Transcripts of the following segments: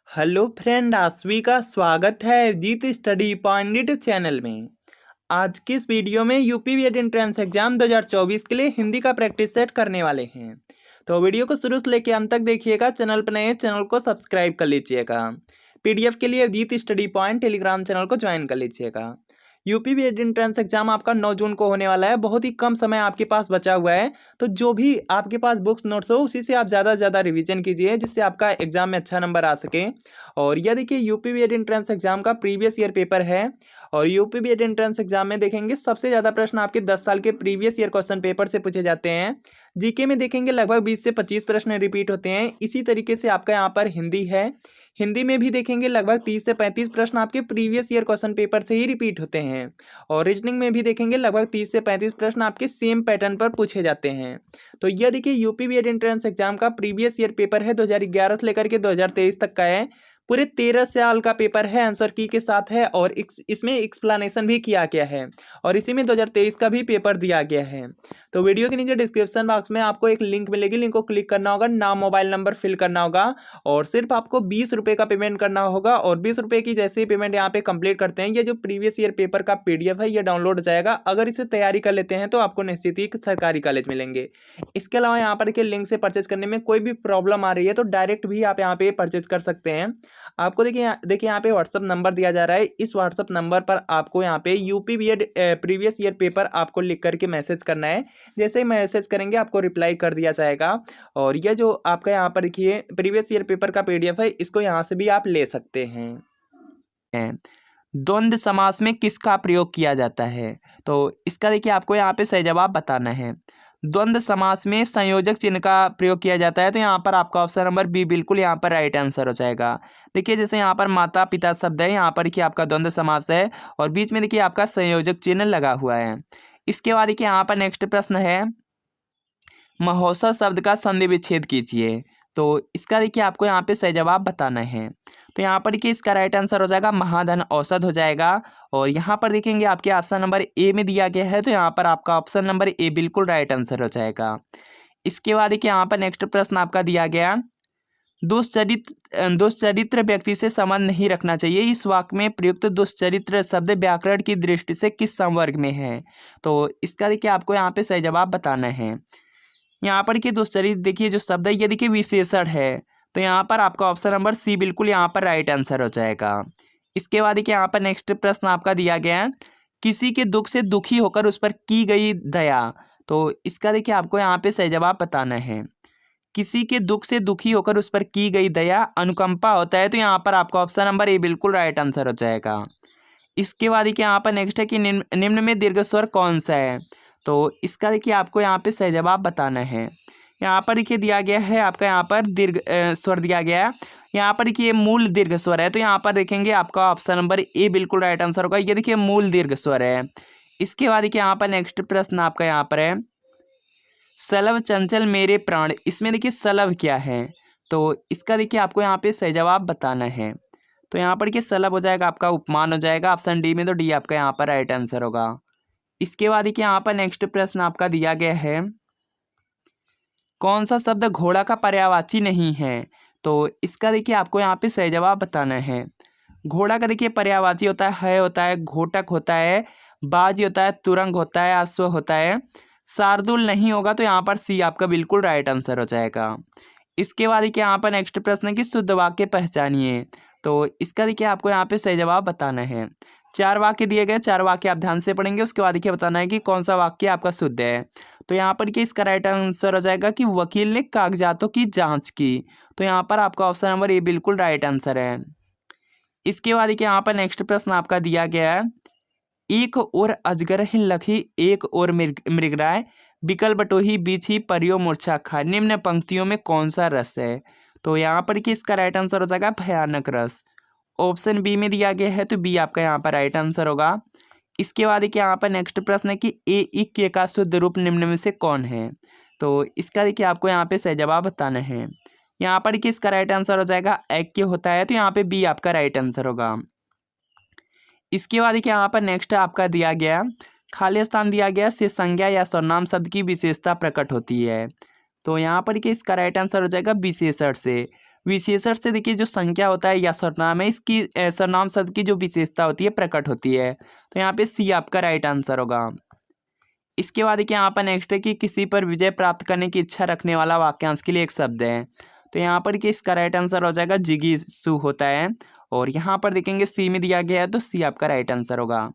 Hello friend, आप सभी का स्वागत है जीत स्टडी पॉइंट चैनल में। आज की इस वीडियो में यूपी बीएड एंट्रेंस एग्जाम 2024 के लिए हिंदी का प्रैक्टिस सेट करने वाले हैं। तो वीडियो को शुरू से लेकर अंत तक देखिएगा। चैनल पर नए चैनल को सब्सक्राइब कर लीजिएगा। पीडीएफ के लिए जीत स्टडी पॉइंट टेलीग्राम चैनल को ज्वाइन कर लीजिएगा। यूपी बीएड एंट्रेंस एग्जाम आपका 9 जून को होने वाला है। बहुत ही कम समय आपके पास बचा हुआ है, तो जो भी आपके पास बुक्स नोट्स हो उसी से आप ज़्यादा से ज़्यादा रिवीजन कीजिए, जिससे आपका एग्जाम में अच्छा नंबर आ सके। और यह देखिए यूपी बीएड एंट्रेंस एग्जाम का प्रीवियस ईयर पेपर है। और यूपी बीएड एंट्रेंस एग्जाम में देखेंगे सबसे ज़्यादा प्रश्न आपके 10 साल के प्रीवियस ईयर क्वेश्चन पेपर से पूछे जाते हैं। जीके में देखेंगे लगभग 20 से 25 प्रश्न रिपीट होते हैं। इसी तरीके से आपका यहाँ पर हिंदी है। हिंदी में भी देखेंगे लगभग 30 से 35 प्रश्न आपके प्रीवियस ईयर क्वेश्चन पेपर से ही रिपीट होते हैं। और रीजनिंग में भी देखेंगे लगभग 30 से 35 प्रश्न आपके सेम पैटर्न पर पूछे जाते हैं। तो यह देखिए यूपी बीएड एंट्रेंस एग्जाम का प्रीवियस ईयर पेपर है, 2011 से लेकर के 2023 तक का है। पूरे 13 साल का पेपर है, आंसर की के साथ है और इसमें एक्सप्लेनेशन भी किया गया है। और इसी में 2023 का भी पेपर दिया गया है। तो वीडियो के नीचे डिस्क्रिप्शन बॉक्स में आपको एक लिंक मिलेगी, लिंक को क्लिक करना होगा, नाम मोबाइल नंबर फिल करना होगा और सिर्फ आपको 20 रुपये का पेमेंट करना होगा। और 20 रुपये की जैसे ही पेमेंट यहाँ पे कंप्लीट करते हैं, ये जो प्रीवियस ईयर पेपर का पीडीएफ है ये डाउनलोड हो जाएगा। अगर इसे तैयारी कर लेते हैं तो आपको निश्चित ही सरकारी कॉलेज मिलेंगे। इसके अलावा यहाँ पर के लिंक से परचेज करने में कोई भी प्रॉब्लम आ रही है तो डायरेक्ट भी आप यहाँ पे परचेज कर सकते हैं। आपको देखिए यहाँ पे व्हाट्सअप नंबर दिया जा रहा है। इस व्हाट्सअप नंबर पर आपको यहाँ पे UP BEd previous year paper आपको लिख करके मैसेज करना है। जैसे ही मैसेज करेंगे आपको रिप्लाई कर दिया जाएगा। और यह जो आपका यहाँ पर देखिए प्रीवियस ईयर पेपर का पीडीएफ है, इसको यहाँ से भी आप ले सकते हैं। द्वंद्व समास में किसका प्रयोग किया जाता है? तो इसका देखिए आपको यहाँ पे सही जवाब बताना है। द्वंद्व समास में संयोजक चिन्ह का प्रयोग किया जाता है, तो यहाँ पर आपका ऑप्शन नंबर बी बिल्कुल यहाँ पर राइट आंसर हो जाएगा। देखिए जैसे यहाँ पर माता पिता शब्द है, यहाँ पर देखिए आपका द्वंद्व समास है और बीच में देखिए आपका संयोजक चिन्ह लगा हुआ है। इसके बाद देखिए यहाँ पर नेक्स्ट प्रश्न है, महोत्सव शब्द का संधि विच्छेद कीजिए। तो इसका देखिए आपको यहाँ पे सही जवाब बताना है। तो यहाँ पर देखिए इसका राइट आंसर हो जाएगा महाधन औसत हो जाएगा। और यहाँ पर देखेंगे आपके ऑप्शन नंबर ए में दिया गया है, तो यहाँ पर आपका ऑप्शन नंबर ए बिल्कुल राइट आंसर हो जाएगा। इसके बाद देखिए यहाँ पर नेक्स्ट प्रश्न आपका दिया गया, दुष्चरित्र व्यक्ति से संबंध नहीं रखना चाहिए। इस वाक्य में प्रयुक्त दुष्चरित्र शब्द व्याकरण की दृष्टि से किस संवर्ग में है? तो इसका देखिए आपको यहाँ पे सही जवाब बताना है। यहाँ पर देखिए दुष्चरित्र देखिए जो शब्द है ये देखिए विशेषण है, तो यहाँ पर आपका ऑप्शन नंबर सी बिल्कुल यहाँ पर राइट आंसर हो जाएगा। इसके बाद देखिए यहाँ पर नेक्स्ट प्रश्न आपका दिया गया है, किसी के दुख से दुखी होकर उस पर की गई दया। तो इसका देखिए आपको यहाँ पे सही जवाब बताना है। किसी के दुख से दुखी होकर उस पर की गई दया अनुकंपा होता है, तो यहाँ पर आपका ऑप्शन नंबर ए बिल्कुल राइट आंसर हो जाएगा। इसके बाद देखिए यहाँ पर नेक्स्ट है कि निम्न में दीर्घ स्वर कौन सा है? तो इसका देखिए आपको यहाँ पे सही जवाब बताना है। यहाँ पर देखिए दिया गया है आपका यहाँ पर दीर्घ स्वर दिया गया है। यहाँ पर देखिए मूल दीर्घ स्वर है, तो यहाँ पर देखेंगे आपका ऑप्शन नंबर ए बिल्कुल राइट आंसर होगा। ये देखिए मूल दीर्घ स्वर है। इसके बाद देखिए यहाँ पर नेक्स्ट प्रश्न आपका यहाँ पर है, सलभ चंचल मेरे प्राण, इसमें देखिए सलभ क्या है? तो इसका देखिए आपको यहाँ पे सही जवाब बताना है। तो यहाँ पर देखिए सलभ हो जाएगा आपका उपमान हो जाएगा ऑप्शन डी में, तो डी आपका यहाँ पर राइट आंसर होगा। इसके बाद देखिए यहाँ पर नेक्स्ट प्रश्न आपका दिया गया है, कौन सा शब्द घोड़ा का पर्यायवाची नहीं है? तो इसका देखिए आपको यहाँ पे सही जवाब बताना है। घोड़ा का देखिए पर्यायवाची होता है, घोटक होता है, बाज होता है, तुरंग होता है, अश्व होता है, शार्दुल नहीं होगा, तो यहाँ पर सी आपका बिल्कुल राइट आंसर हो जाएगा। इसके बाद देखिए यहाँ पर नेक्स्ट प्रश्न है कि शुद्ध वाक्य पहचानिए। तो इसका देखिए आपको यहाँ पे सही जवाब बताना है। 4 वाक्य दिए गए, 4 वाक्य आप ध्यान से पढ़ेंगे, उसके बाद देखिए बताना है कि कौन सा वाक्य आपका शुद्ध है। तो यहाँ पर देखिए इसका राइट आंसर हो जाएगा कि वकील ने कागजातों की जांच की। तो यहाँ पर आपका ऑप्शन नंबर ए बिल्कुल राइट आंसर है। इसके बाद देखिए यहाँ पर नेक्स्ट प्रश्न आपका दिया गया है, एक और अजगर लखी एक और मृगराय, बिकल बटोही बिछी परियो मूर्छा खा, निम्न पंक्तियों में कौन सा रस है? तो यहाँ पर कि इसका राइट आंसर हो जाएगा भयानक रस। ऑप्शन बी में दिया गया है, तो बी आपका यहाँ पर राइट आंसर होगा। इसके बाद देखिए यहाँ पर नेक्स्ट प्रश्न है कि ए इक्य का शुद्ध रूप निम्न में से कौन है? तो इसका देखिए आपको यहाँ पे सही जवाब बताना है। यहाँ पर कि इसका राइट आंसर हो जाएगा ऐक्य होता है, तो यहाँ पे बी आपका राइट आंसर होगा। इसके बाद देखिए यहाँ पर नेक्स्ट आपका दिया गया, खाली स्थान दिया गया से संज्ञा या सर्वनाम शब्द की विशेषता प्रकट होती है। तो यहाँ पर कि इसका राइट आंसर हो जाएगा विशेषण से। विशेषण से देखिए जो संख्या होता है या सर्वनाम है, इसकी सर्वनाम शब्द की जो विशेषता होती है प्रकट होती है। तो यहाँ पे सी आपका राइट आंसर होगा। इसके बाद देखिए यहाँ पर नेक्स्ट है कि किसी पर विजय प्राप्त करने की इच्छा रखने वाला वाक्यांश के लिए एक शब्द है। तो यहाँ पर कि इसका राइट आंसर हो जाएगा जिगीसु होता है। और यहाँ पर देखेंगे सी में दिया गया है तो सी आपका राइट आंसर होगा।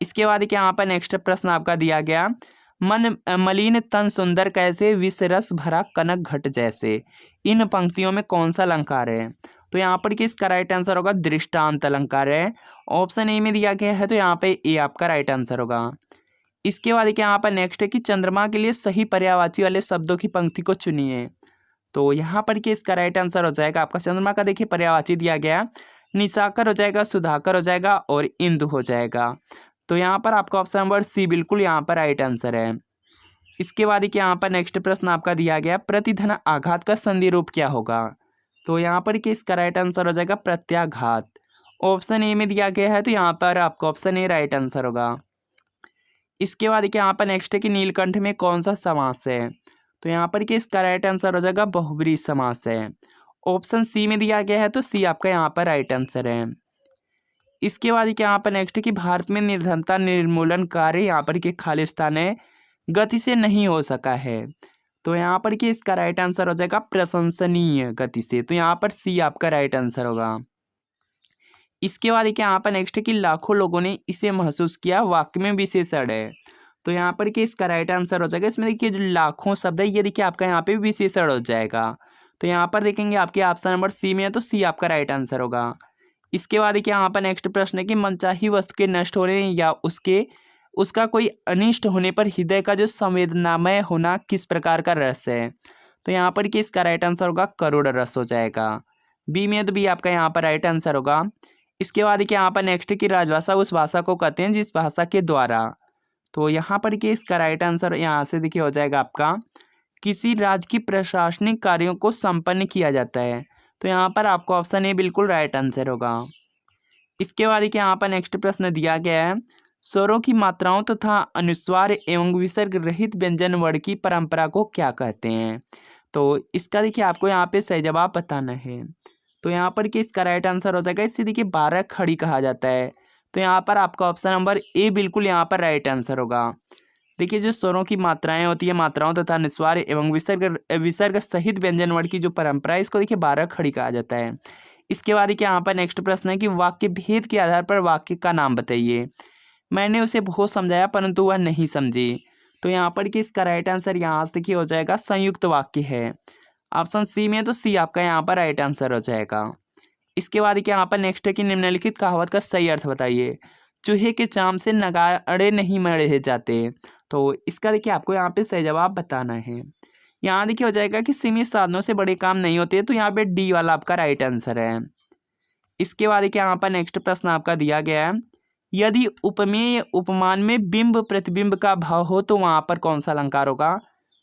इसके बाद देखिए यहाँ पर नेक्स्ट प्रश्न आपका दिया गया, मन मलिन तन सुंदर कैसे विषरस भरा कनक घट जैसे, इन पंक्तियों में कौन सा अलंकार है। तो यहाँ पर कि इसका राइट आंसर होगा दृष्टांत अलंकार है। ऑप्शन ए में दिया गया है तो यहाँ पे ए आपका राइट आंसर होगा। इसके बाद देखिए यहाँ पर नेक्स्ट है कि चंद्रमा के लिए सही पर्यायवाची वाले शब्दों की पंक्ति को चुनिए। तो यहाँ पर कि इसका राइट आंसर हो जाएगा आपका चंद्रमा का देखिए पर्यायवाची दिया गया, निशाकर हो जाएगा, सुधाकर हो जाएगा और इंदु हो जाएगा। तो यहाँ पर आपका ऑप्शन नंबर सी बिल्कुल यहाँ पर राइट आंसर है। इसके बाद देखिए यहाँ पर नेक्स्ट प्रश्न आपका दिया गया, प्रतिधन आघात का संधि रूप क्या होगा। तो यहाँ पर कि इसका राइट आंसर हो जाएगा प्रत्याघात। ऑप्शन ए में दिया गया है तो यहाँ पर आपका ऑप्शन ए राइट आंसर होगा। इसके बाद देखिए यहाँ पर नेक्स्ट है कि नीलकंठ में कौन सा समास है। तो यहाँ पर कि इसका राइट आंसर हो जाएगा बहुब्रीहि समास है। ऑप्शन सी में दिया गया है तो सी आपका यहाँ पर राइट आंसर है। इसके बाद देखिए यहाँ पर नेक्स्ट है कि भारत में निर्धनता निर्मूलन कार्य यहाँ पर कि खालिस्तान है गति से नहीं हो सका है। तो यहाँ पर कि इसका राइट आंसर हो जाएगा प्रशंसनीय गति से। तो यहाँ पर सी आपका राइट आंसर होगा। इसके बाद देखिए यहाँ पर नेक्स्ट है कि लाखों लोगों ने इसे महसूस किया, वाक्य में विशेषण है। तो यहाँ पर कि इसका राइट आंसर हो जाएगा, इसमें देखिए जो लाखों शब्द है ये देखिए आपका यहाँ पे विशेषण हो जाएगा। तो यहाँ पर देखेंगे आपके ऑप्शन नंबर सी में है तो सी आपका राइट आंसर होगा। इसके बाद देखिए यहाँ पर नेक्स्ट प्रश्न है कि मनचाही वस्तु के नष्ट होने या उसका कोई अनिष्ट होने पर हृदय का जो संवेदनामय होना किस प्रकार का रस है। तो यहाँ पर कि इसका राइट आंसर होगा करुण रस हो जाएगा। बी में तो बी आपका यहाँ पर राइट आंसर होगा। इसके बाद देखिए यहाँ पर नेक्स्ट की राजभाषा उस भाषा को कहते हैं जिस भाषा के द्वारा। तो यहाँ पर कि इसका राइट आंसर यहाँ से देखिए हो जाएगा आपका किसी राज्य की प्रशासनिक कार्यों को संपन्न किया जाता है। तो यहाँ पर आपको ऑप्शन ए बिल्कुल राइट आंसर होगा। इसके बाद देखिए यहाँ पर नेक्स्ट प्रश्न दिया गया है, स्वरों की मात्राओं तथा अनुस्वार एवं विसर्ग रहित व्यंजन वर्ण की परंपरा को क्या कहते हैं। तो इसका देखिए आपको यहाँ पे सही जवाब बताना है। तो यहाँ पर कि इसका राइट आंसर हो जाएगा, इसे देखिए 12 खड़ी कहा जाता है। तो यहाँ पर आपका ऑप्शन नंबर ए बिल्कुल यहाँ पर राइट आंसर होगा। देखिए जो स्वरों की मात्राएं होती है, मात्राओं तथा अनुस्वार एवं विसर्ग सहित व्यंजन वर्ण की जो परंपरा है इसको देखिए 12 खड़ी कहा जाता है। इसके बाद देखिए यहाँ पर नेक्स्ट प्रश्न है कि वाक्य भेद के आधार पर वाक्य का नाम बताइए। मैंने उसे बहुत समझाया परंतु वह नहीं समझी। तो यहाँ पर कि इसका राइट आंसर यहाँ से देखिए हो जाएगा संयुक्त वाक्य है। ऑप्शन सी में तो सी आपका यहाँ पर राइट आंसर हो जाएगा। इसके बाद देखिए यहाँ पर नेक्स्ट है कि निम्नलिखित कहावत का सही अर्थ बताइए। चूहे के चाम से नगाड़े नहीं मढ़े जाते। तो इसका देखिए आपको यहाँ पे सही जवाब बताना है। यहाँ देखिए हो जाएगा कि सीमित साधनों से बड़े काम नहीं होते। तो यहाँ पे डी वाला आपका राइट आंसर है। इसके बाद देखिए यहाँ पर नेक्स्ट प्रश्न आपका दिया गया है, यदि उपमेय उपमान में बिंब प्रतिबिंब का भाव हो तो वहाँ पर कौन सा अलंकार होगा।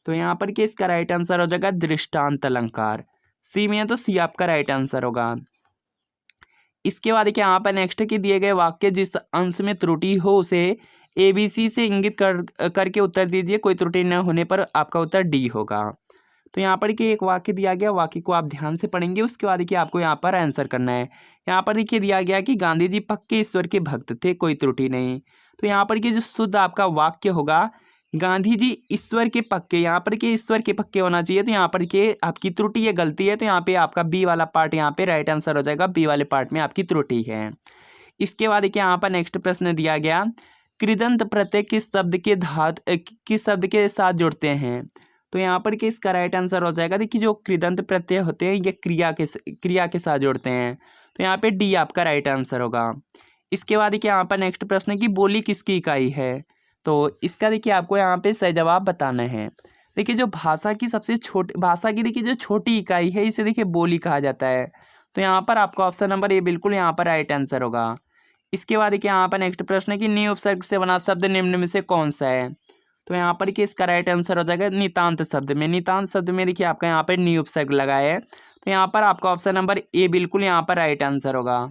तो यहाँ पर कि इसका राइट आंसर हो जाएगा दृष्टांत अलंकार। सी में है तो सी आपका राइट आंसर होगा। इसके बाद देखिए यहाँ पर नेक्स्ट कि दिए गए वाक्य जिस अंश में त्रुटि हो उसे ABC से इंगित करके उत्तर दीजिए, कोई त्रुटि न होने पर आपका उत्तर डी होगा। तो यहाँ पर कि एक वाक्य दिया गया, वाक्य को आप ध्यान से पढ़ेंगे, उसके बाद देखिए आपको यहाँ पर आंसर करना है। यहाँ पर देखिए दिया गया कि गांधी जी पक्के ईश्वर के भक्त थे, कोई त्रुटि नहीं। तो यहाँ पर कि जो शुद्ध आपका वाक्य होगा, गांधी जी ईश्वर के पक्के, यहाँ पर कि ईश्वर के पक्के होना चाहिए। तो यहाँ पर कि आपकी त्रुटि है, गलती है। तो यहाँ पे आपका बी वाला पार्ट यहाँ पे राइट आंसर हो जाएगा, बी वाले पार्ट में आपकी त्रुटि है। इसके बाद देखिए यहाँ पर नेक्स्ट प्रश्न दिया गया, कृदंत प्रत्यय किस शब्द के साथ जुड़ते हैं। तो यहाँ पर कि इसका राइट आंसर हो जाएगा, देखिए जो कृदंत प्रत्यय होते हैं ये क्रिया के साथ जुड़ते हैं। तो यहाँ पे डी आपका राइट आंसर होगा। इसके बाद देखिए यहाँ पर नेक्स्ट प्रश्न है कि बोली किसकी इकाई है। तो इसका देखिए आपको यहाँ पे सही जवाब बताना है। देखिए जो भाषा की देखिए जो छोटी इकाई है इसे देखिए बोली कहा जाता है। तो यहाँ पर आपका ऑप्शन नंबर ए बिल्कुल यहाँ पर राइट आंसर होगा। इसके बाद देखिए यहाँ पर नेक्स्ट प्रश्न है कि नी उपसर्ग से बना शब्द निम्न में से कौन सा है। तो यहाँ पर कि इसका राइट आंसर हो जाएगा नितांत शब्द में। नितांत शब्द में देखिए आपका यहाँ पर नी उपसर्ग लगा है। तो यहाँ पर आपका ऑप्शन नंबर ए बिल्कुल यहाँ पर राइट आंसर होगा।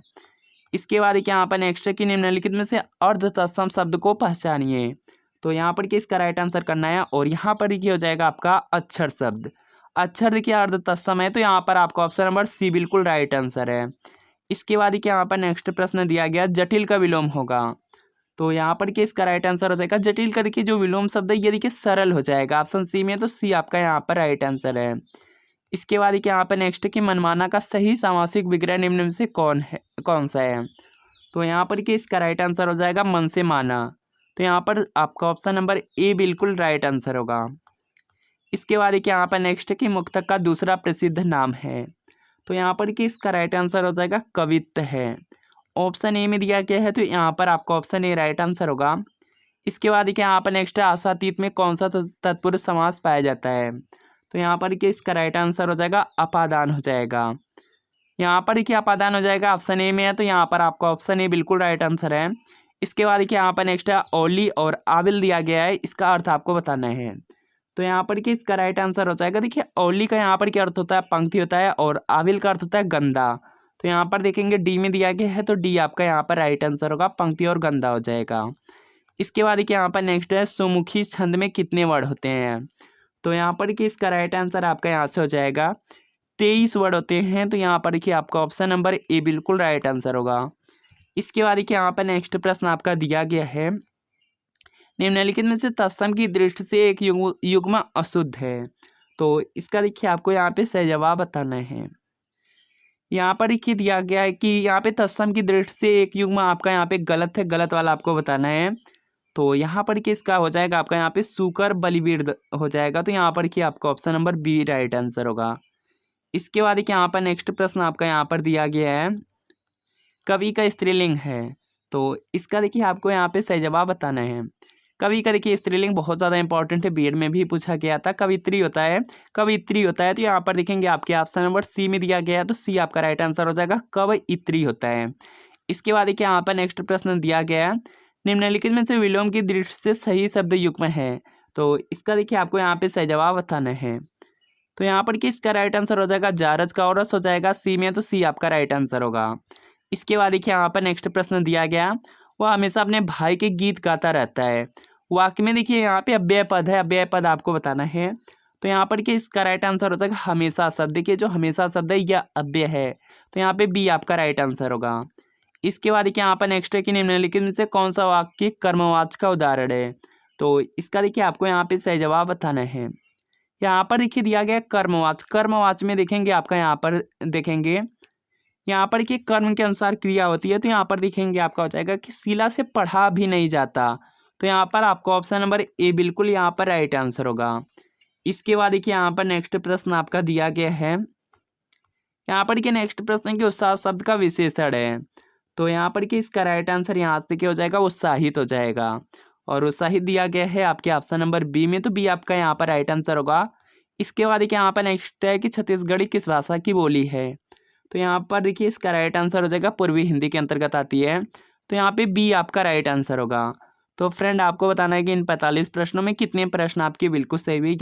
इसके बाद देखिए यहाँ पर नेक्स्ट है कि निम्नलिखित में से अर्ध तत्सम शब्द को पहचानिए। तो यहाँ पर कि इसका राइट आंसर करना है और यहाँ पर देखिए हो जाएगा आपका अक्षर शब्द। अक्षर देखिए अर्ध तत्सम है, तो यहाँ पर आपका ऑप्शन नंबर सी बिल्कुल राइट आंसर है। इसके बाद देखिए यहाँ पर नेक्स्ट प्रश्न दिया गया, जटिल का विलोम होगा। तो यहाँ पर क्या इसका राइट आंसर हो जाएगा, जटिल का देखिए जो विलोम शब्द है ये देखिए सरल हो जाएगा, ऑप्शन सी में, तो सी आपका यहाँ पर राइट आंसर है। इसके बाद देखिए यहाँ पर नेक्स्ट कि मनमाना का सही सामासिक विग्रह निम्न में से कौन सा है। तो यहाँ पर कि इसका राइट आंसर हो जाएगा मन से माना। तो यहाँ पर आपका ऑप्शन नंबर ए बिल्कुल राइट आंसर होगा। इसके बाद देखिए यहाँ पर नेक्स्ट कि मुक्तक का दूसरा प्रसिद्ध नाम है। तो यहाँ पर कि इसका राइट आंसर हो जाएगा कवित्त है। ऑप्शन ए में दिया गया है, तो यहाँ पर आपका ऑप्शन ए राइट आंसर होगा। इसके बाद देखिए यहाँ पर नेक्स्ट है आशातीत में कौन सा तत्पुरुष समास पाया जाता है। तो यहाँ पर कि इसका राइट आंसर हो जाएगा अपादान हो जाएगा। यहाँ पर देखिए अपादान हो जाएगा, ऑप्शन ए में है, तो यहाँ पर आपका ऑप्शन ए बिल्कुल राइट आंसर है। इसके बाद देखिए यहाँ पर नेक्स्ट है ओली और आविल दिया गया है, इसका अर्थ आपको बताना है। तो यहाँ पर कि इसका राइट आंसर हो जाएगा, देखिए ओली का यहाँ पर क्या अर्थ होता है, पंक्ति होता है, और आविल का अर्थ होता है गंदा। तो यहाँ पर देखेंगे डी में दिया गया है, तो डी आपका यहाँ पर राइट आंसर होगा, पंक्ति और गंदा हो जाएगा। इसके बाद देखिए यहाँ पर नेक्स्ट है सुमुखी छंद में कितने वर्ड होते हैं। तो यहाँ पर कि इसका राइट आंसर आपका यहाँ से हो जाएगा 23 वर्ड होते हैं। तो यहाँ पर देखिए आपका ऑप्शन नंबर ए बिल्कुल राइट आंसर होगा। इसके बाद देखिए यहाँ पर नेक्स्ट प्रश्न आपका दिया गया है, निम्नलिखित में से तत्सम की दृष्टि से एक युग्म अशुद्ध है। तो इसका देखिए आपको यहाँ पे सही जवाब बताना है। यहाँ पर देखिए दिया गया है कि यहाँ पे तत्सम की दृष्टि से एक युग्म आपका यहाँ पे गलत है, गलत वाला आपको बताना है। तो यहाँ पर कि इसका हो जाएगा आपका यहाँ पे सूकर बलिवीर हो जाएगा। तो यहाँ पर कि आपका option number B right answer होगा। इसके बाद देखिए यहाँ पर नेक्स्ट प्रश्न आपका यहाँ पर दिया गया है, कवि का स्त्रीलिंग है। तो इसका देखिए आपको यहाँ पे सही जवाब बताना है। कवि का देखिए स्त्रीलिंग बहुत ज़्यादा इंपॉर्टेंट है, बीएड में भी पूछा गया था, कवित्री होता है, कवित्री होता है। तो यहाँ पर देखेंगे आपके ऑप्शन नंबर सी में दिया गया है, तो सी आपका राइट आंसर हो जाएगा, कवयित्री होता है। इसके बाद देखिए यहाँ पर नेक्स्ट प्रश्न दिया गया है, निम्नलिखित में से विलोम की दृष्टि से सही शब्द युग्म है। तो इसका देखिए आपको यहाँ पे सही जवाब बताना है। तो यहाँ पर कि इसका राइट आंसर हो जाएगा जारज का औरस हो जाएगा सी में, तो सी आपका राइट आंसर होगा। इसके बाद देखिए यहाँ पर नेक्स्ट प्रश्न दिया गया, वह हमेशा अपने भाई के गीत गाता रहता है। वाक्य में देखिए यहाँ पे अव्यय पद है, अव्यय पद आपको बताना है। तो यहाँ पर कि इसका राइट आंसर हो जाएगा हमेशा शब्द। देखिए जो हमेशा शब्द है यह अव्यय है, तो यहाँ पे बी आपका राइट आंसर होगा। इसके बाद देखिए यहाँ पर नेक्स्ट है कि निम्नलिखित में से कौन सा वाक्य कर्मवाच का उदाहरण है। तो इसका देखिए आपको यहाँ पे सही जवाब बताना है। यहाँ पर देखिए दिया गया कर्मवाच, कर्मवाच में देखेंगे आपका यहाँ पर देखेंगे यहाँ पर कि कर्म के अनुसार क्रिया होती है। तो यहाँ पर देखेंगे आपका हो जाएगा कि शिला से पढ़ा भी नहीं जाता। तो यहाँ पर आपका ऑप्शन नंबर ए बिल्कुल यहाँ पर राइट आंसर होगा। इसके बाद देखिए यहाँ पर नेक्स्ट प्रश्न आपका दिया गया है, यहाँ पर कि नेक्स्ट प्रश्न कि उत्साह शब्द का विशेषण है। तो यहाँ पर कि इसका राइट आंसर यहाँ से क्या हो जाएगा, उत्साहित हो जाएगा, और उत्साहित दिया गया है आपके ऑप्शन नंबर बी में, तो बी आपका यहाँ पर राइट आंसर होगा। इसके बाद देखिए यहाँ पर नेक्स्ट है कि छत्तीसगढ़ी किस भाषा की बोली है। तो यहाँ पर देखिए इसका राइट आंसर हो जाएगा पूर्वी हिंदी के अंतर्गत आती है। तो यहाँ पे बी आपका राइट आंसर होगा। तो फ्रेंड आपको बताना है कि इन 45 प्रश्नों में कितने प्रश्न आपके बिल्कुल सही हुई।